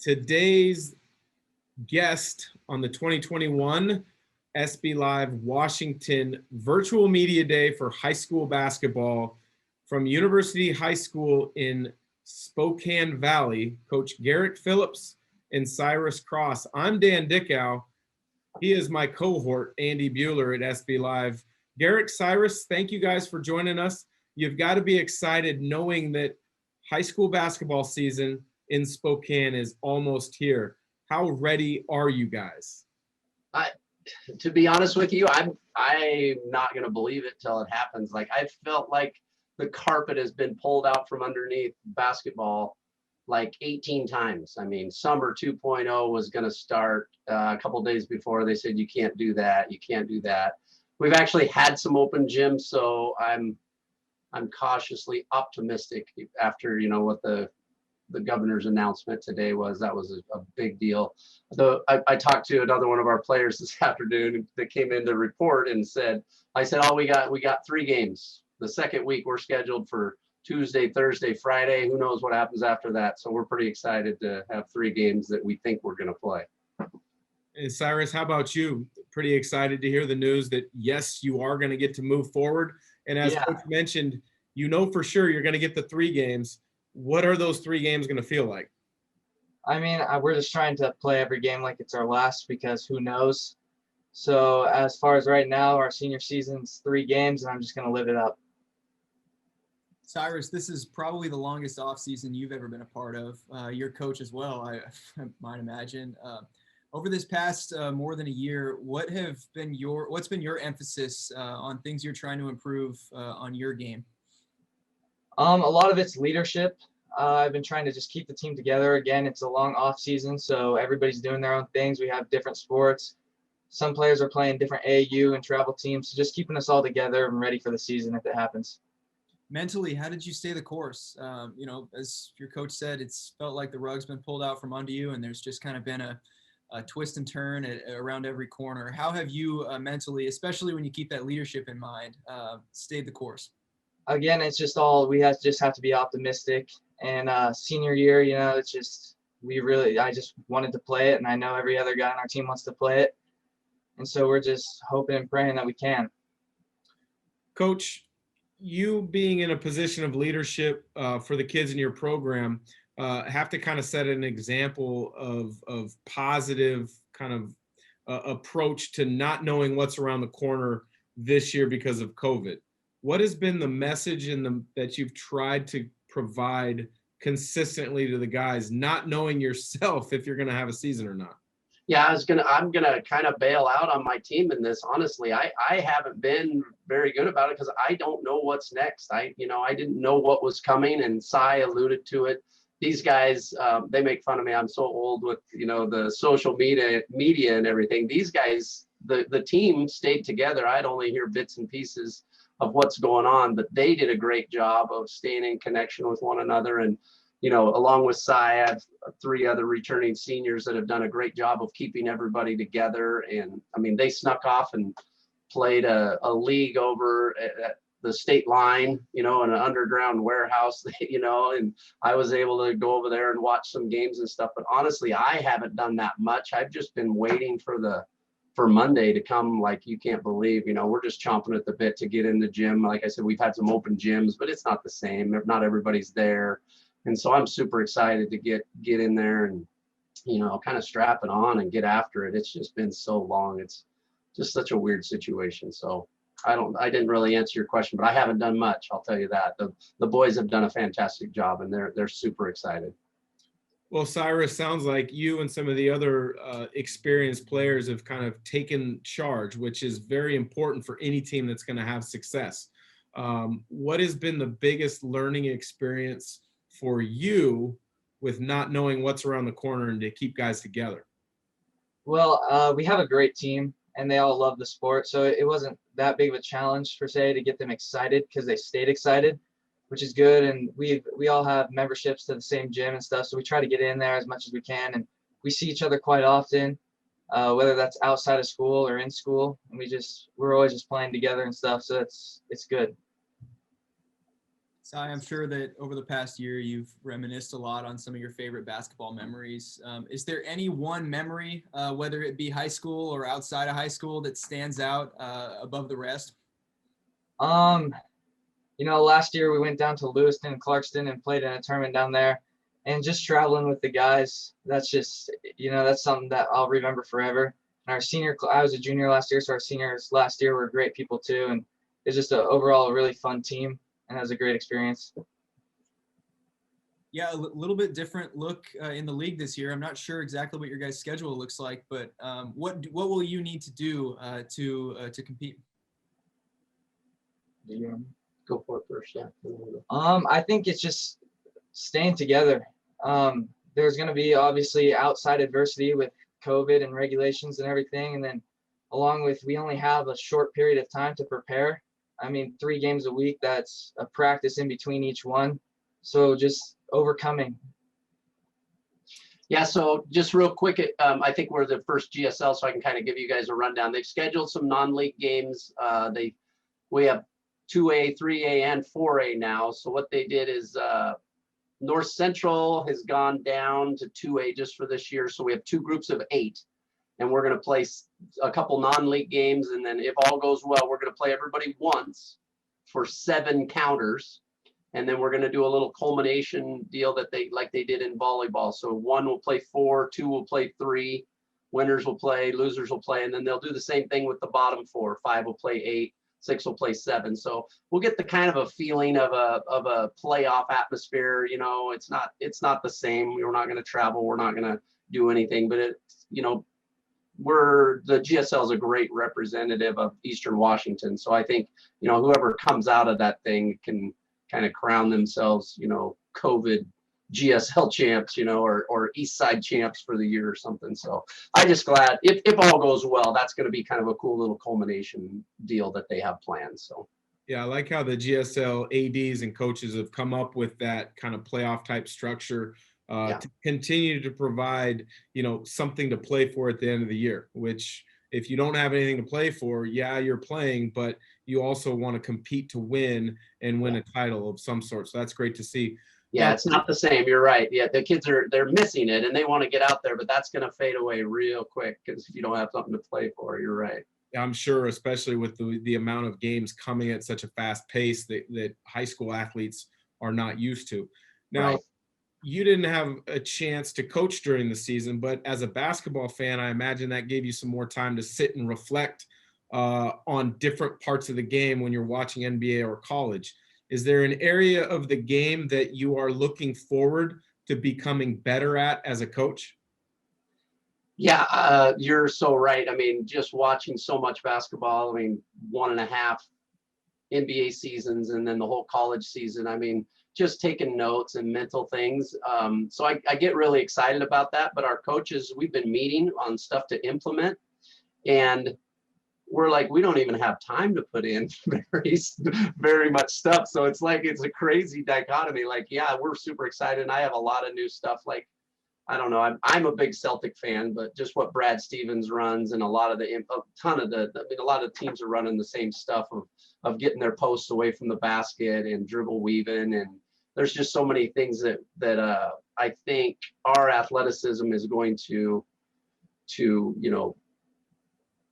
Today's guest on the 2021 SBLive Washington Virtual Media Day for high school basketball from University High School in Spokane Valley, Coach Garrick Phillips and Cyrus Cross. I'm Dan Dickow. He is my cohort, Andy Bueller at SBLive. Garrick, Cyrus, thank you guys for joining us. You've got to be excited knowing that high school basketball season in Spokane is almost here. How ready are you guys? To be honest with you, I'm not going to believe it till it happens. Like, I felt like the carpet has been pulled out from underneath basketball like 18 times. I mean, summer 2.0 was going to start a couple days before. They said, you can't do that. You can't do that. We've actually had some open gyms, so I'm cautiously optimistic after, what the governor's announcement today was. That was a big deal. Though I talked to another one of our players this afternoon that came in to report and said, we got 3 games. The second week we're scheduled for Tuesday, Thursday, Friday. Who knows what happens after that? So we're pretty excited to have 3 games that we think we're going to play. And Cyrus, how about you? Pretty excited to hear the news that, yes, you are going to get to move forward. And as Coach mentioned, for sure you're going to get the 3 games. What are those 3 games going to feel like? I mean, we're just trying to play every game like it's our last, because who knows? So as far as right now, our senior season's 3 games, and I'm just going to live it up. Cyrus, this is probably the longest off season you've ever been a part of. Your coach as well, I might imagine. Over this past more than a year, what's been your emphasis on things you're trying to improve on your game? A lot of it's leadership. I've been trying to just keep the team together. Again, it's a long off season, so everybody's doing their own things. We have different sports. Some players are playing different AAU and travel teams, so just keeping us all together and ready for the season if it happens. Mentally, how did you stay the course? As your coach said, it's felt like the rug's been pulled out from under you, and there's just kind of been a twist and turn around every corner. How have you mentally, especially when you keep that leadership in mind, stayed the course? Again, it's just just have to be optimistic. And senior year, it's just I just wanted to play it, and I know every other guy on our team wants to play it, and so we're just hoping and praying that we can. Coach, you being in a position of leadership for the kids in your program have to kind of set an example of positive kind of approach to not knowing what's around the corner this year because of COVID. What has been the message that you've tried to provide consistently to the guys, not knowing yourself if you're going to have a season or not? Yeah, I'm gonna kind of bail out on my team in this. Honestly, I haven't been very good about it because I don't know what's next. I didn't know what was coming, and Cy alluded to it. These guys, they make fun of me. I'm so old with the social media and everything. These guys, the team stayed together. I'd only hear bits and pieces of what's going on, but they did a great job of staying in connection with one another. And along with Cy, I have 3 other returning seniors that have done a great job of keeping everybody together. And I mean, they snuck off and played a league over at the state line, in an underground warehouse, and I was able to go over there and watch some games and stuff. But honestly, I haven't done that much. I've just been waiting for Monday to come. Like, you can't believe, we're just chomping at the bit to get in the gym. Like I said, we've had some open gyms, but it's not the same. Not everybody's there. And so I'm super excited to get in there and, kind of strap it on and get after it. It's just been so long. It's just such a weird situation. So I didn't really answer your question, but I haven't done much. I'll tell you that. The boys have done a fantastic job, and they're super excited. Well, Cyrus, sounds like you and some of the other experienced players have kind of taken charge, which is very important for any team that's going to have success. What has been the biggest learning experience for you with not knowing what's around the corner and to keep guys together? Well, we have a great team, and they all love the sport, so it wasn't that big of a challenge per se to get them excited, because they stayed excited, which is good. And we all have memberships to the same gym and stuff, so we try to get in there as much as we can, and we see each other quite often, whether that's outside of school or in school, and we're always just playing together and stuff, so it's good. So I'm sure that over the past year, you've reminisced a lot on some of your favorite basketball memories. Is there any one memory, whether it be high school or outside of high school, that stands out above the rest? Last year we went down to Lewiston and Clarkston and played in a tournament down there, and just traveling with the guys, that's just, that's something that I'll remember forever. And I was a junior last year, so our seniors last year were great people too, and it's just an overall really fun team, and it was a great experience. Yeah, a little bit different look in the league this year. I'm not sure exactly what your guys' schedule looks like, but what will you need to do to compete? Go for it first, yeah. I think it's just staying together. There's going to be obviously outside adversity with COVID and regulations and everything, and then along with we only have a short period of time to prepare. 3 games a week, that's a practice in between each one. So just overcoming. Yeah, so just real quick, I think we're the first GSL, so I can kind of give you guys a rundown. They've scheduled some non-league games. We have 2A, 3A, and 4A now. So what they did is North Central has gone down to 2A just for this year. So we have 2 groups of 8, and we're going to play a couple non-league games. And then if all goes well, we're going to play everybody once for 7 counters. And then we're going to do a little culmination deal that they did in volleyball. So 1 will play 4, 2 will play 3, winners will play, losers will play. And then they'll do the same thing with the bottom 4. 5 will play 8. 6 will play 7. So we'll get the kind of a feeling of a playoff atmosphere. It's not the same. We're not going to travel. We're not going to do anything, but the GSL is a great representative of Eastern Washington. So I think, whoever comes out of that thing can kind of crown themselves, COVID GSL champs, or East Side champs for the year or something. So I just glad if all goes well, that's going to be kind of a cool little culmination deal that they have planned. So yeah, I like how the GSL ADs and coaches have come up with that kind of playoff type structure to continue to provide, something to play for at the end of the year, which if you don't have anything to play for, yeah, you're playing, but you also want to compete to win and win a title of some sort. So that's great to see. Yeah, it's not the same. You're right. Yeah, the kids they're missing it and they want to get out there, but that's going to fade away real quick because if you don't have something to play for, you're right. I'm sure, especially with the amount of games coming at such a fast pace that high school athletes are not used to. Now, you didn't have a chance to coach during the season, but as a basketball fan, I imagine that gave you some more time to sit and reflect on different parts of the game when you're watching NBA or college. Is there an area of the game that you are looking forward to becoming better at as a coach? Yeah, you're so right. Just watching so much basketball, 1.5 NBA seasons and then the whole college season. Just taking notes and mental things. So I get really excited about that. But our coaches, we've been meeting on stuff to implement. And we're like, we don't even have time to put in very much stuff. So it's a crazy dichotomy. We're super excited. And I have a lot of new stuff. I don't know. I'm a big Celtic fan, but just what Brad Stevens runs and a lot of teams are running the same stuff of getting their posts away from the basket and dribble weaving. And there's just so many things that I think our athleticism is going to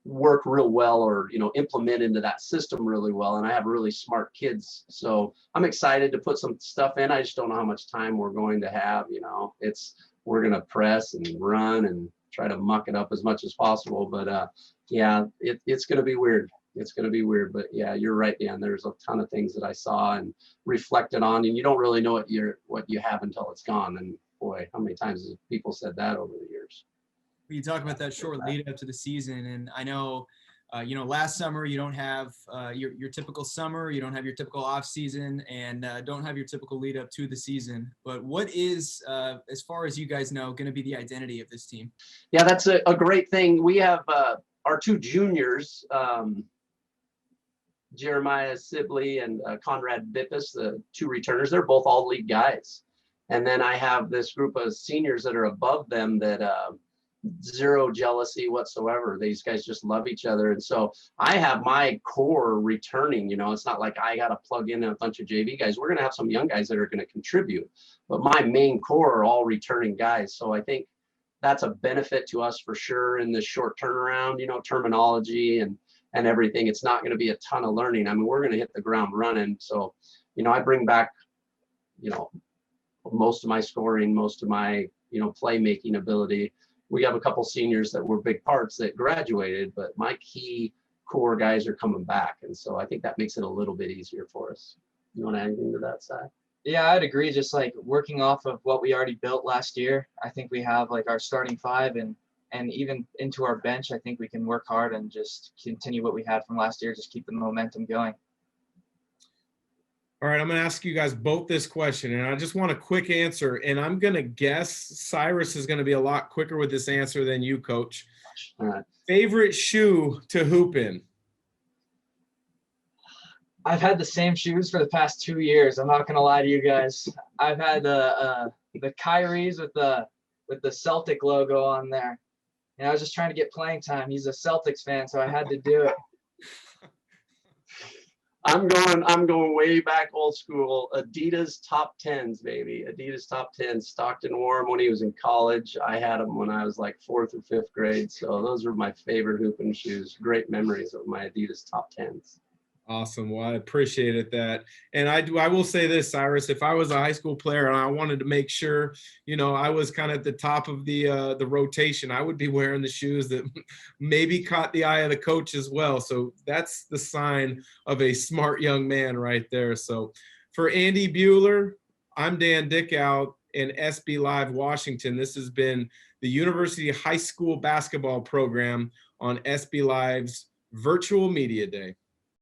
work real well or implement into that system really well. And I have really smart kids, so I'm excited to put some stuff in. I just don't know how much time we're going to have. We're going to press and run and try to muck it up as much as possible, but it's going to be weird. It's going to be weird, but yeah, you're right, Dan. There's a ton of things that I saw and reflected on, and you don't really know what you have until it's gone. And boy, how many times have people said that over the years? You talk about that short lead up to the season, and I know, last summer you don't have your typical summer, you don't have your typical off season, and don't have your typical lead up to the season. But what is, as far as you guys know, going to be the identity of this team? Yeah, that's a great thing. We have our 2 juniors, Jeremiah Sibley and Conrad Bippus, the 2 returners. They're both all league guys. And then I have this group of seniors that are above them that zero jealousy whatsoever. These guys just love each other. And so I have my core returning, you know, it's not like I got to plug in a bunch of JV guys. We're going to have some young guys that are going to contribute, but my main core are all returning guys. So I think that's a benefit to us for sure in this short turnaround, you know, terminology and everything. It's not going to be a ton of learning. I mean, we're going to hit the ground running. So, you know, I bring back, you know, most of my scoring, most of my, you know, playmaking ability. We have a couple seniors that were big parts that graduated, but my key core guys are coming back. And so I think that makes it a little bit easier for us. You want to add anything to that side? Yeah, I'd agree. Just like working off of what we already built last year, I think we have like our starting five and even into our bench. I think we can work hard and just continue what we had from last year, just keep the momentum going. All right, I'm going to ask you guys both this question, and I just want a quick answer. And I'm going to guess Cyrus is going to be a lot quicker with this answer than you, Coach. All right. Favorite shoe to hoop in? I've had the same shoes for the past 2 years. I'm not gonna lie to you guys. I've had the Kyrie's with the Celtic logo on there, and I was just trying to get playing time. He's a Celtics fan, so I had to do it. I'm going way back old school. Adidas top 10s, baby. Adidas top 10s. Stockton wore them when he was in college. I had them when I was like 4th or 5th grade. So those are my favorite hooping shoes. Great memories of my Adidas top 10s. Awesome. Well, I appreciated that. And I will say this, Cyrus, if I was a high school player and I wanted to make sure, you know, I was kind of at the top of the rotation, I would be wearing the shoes that maybe caught the eye of the coach as well. So that's the sign of a smart young man right there. So for Andy Bueller, I'm Dan Dickow in SBLive Washington. This has been the University High School Basketball Program on SBLive's Virtual Media Day.